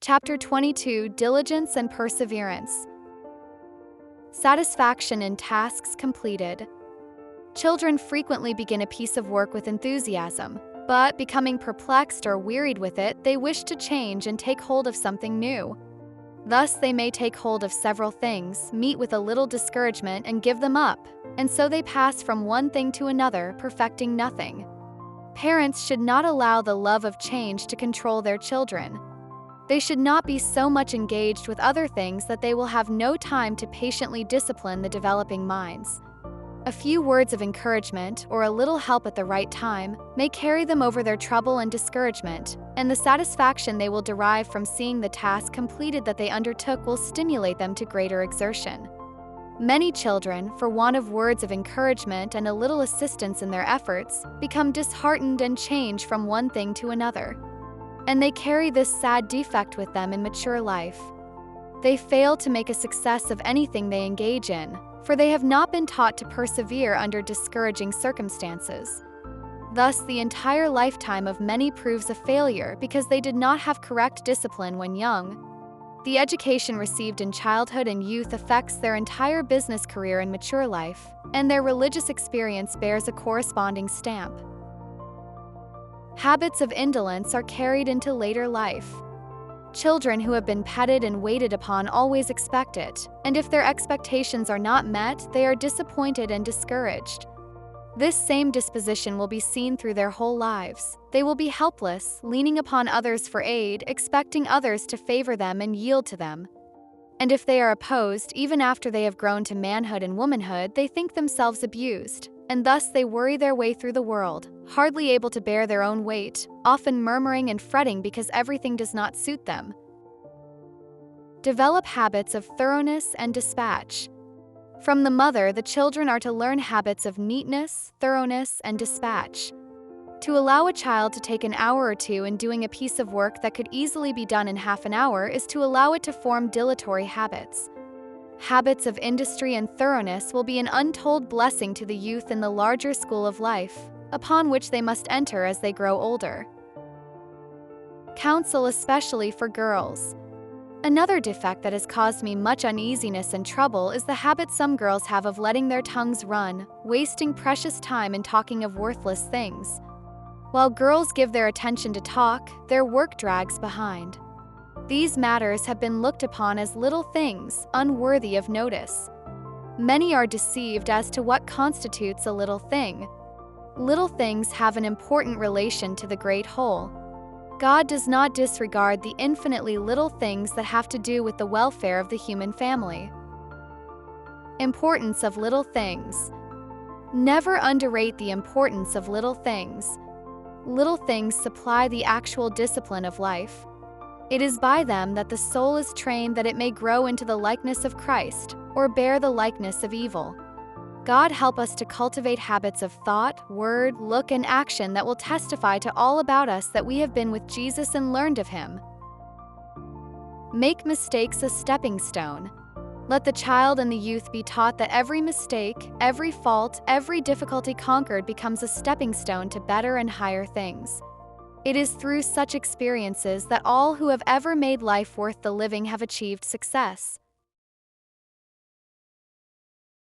Chapter 22, Diligence and Perseverance. Satisfaction in tasks completed. Children frequently begin a piece of work with enthusiasm, but becoming perplexed or wearied with it, they wish to change and take hold of something new. Thus, they may take hold of several things, meet with a little discouragement, and give them up, and so they pass from one thing to another, perfecting nothing. Parents should not allow the love of change to control their children. They should not be so much engaged with other things that they will have no time to patiently discipline the developing minds. A few words of encouragement or a little help at the right time may carry them over their trouble and discouragement, and the satisfaction they will derive from seeing the task completed that they undertook will stimulate them to greater exertion. Many children, for want of words of encouragement and a little assistance in their efforts, become disheartened and change from one thing to another. And they carry this sad defect with them in mature life. They fail to make a success of anything they engage in, for they have not been taught to persevere under discouraging circumstances. Thus, the entire lifetime of many proves a failure because they did not have correct discipline when young. The education received in childhood and youth affects their entire business career in mature life, and their religious experience bears a corresponding stamp. Habits of indolence are carried into later life. Children who have been petted and waited upon always expect it, and if their expectations are not met, they are disappointed and discouraged. This same disposition will be seen through their whole lives. They will be helpless, leaning upon others for aid, expecting others to favor them and yield to them. And if they are opposed, even after they have grown to manhood and womanhood, they think themselves abused, and thus they worry their way through the world, hardly able to bear their own weight, often murmuring and fretting because everything does not suit them. Develop habits of thoroughness and dispatch. From the mother, the children are to learn habits of neatness, thoroughness, and dispatch. To allow a child to take an hour or two in doing a piece of work that could easily be done in half an hour is to allow it to form dilatory habits. Habits of industry and thoroughness will be an untold blessing to the youth in the larger school of life, upon which they must enter as they grow older. Counsel, especially for girls. Another defect that has caused me much uneasiness and trouble is the habit some girls have of letting their tongues run, wasting precious time in talking of worthless things. While girls give their attention to talk, their work drags behind. These matters have been looked upon as little things, unworthy of notice. Many are deceived as to what constitutes a little thing. Little things have an important relation to the great whole. God does not disregard the infinitely little things that have to do with the welfare of the human family. Importance of little things. Never underrate the importance of little things. Little things supply the actual discipline of life. It is by them that the soul is trained that it may grow into the likeness of Christ, or bear the likeness of evil. God help us to cultivate habits of thought, word, look, and action that will testify to all about us that we have been with Jesus and learned of Him. Make mistakes a stepping stone. Let the child and the youth be taught that every mistake, every fault, every difficulty conquered becomes a stepping stone to better and higher things. It is through such experiences that all who have ever made life worth the living have achieved success.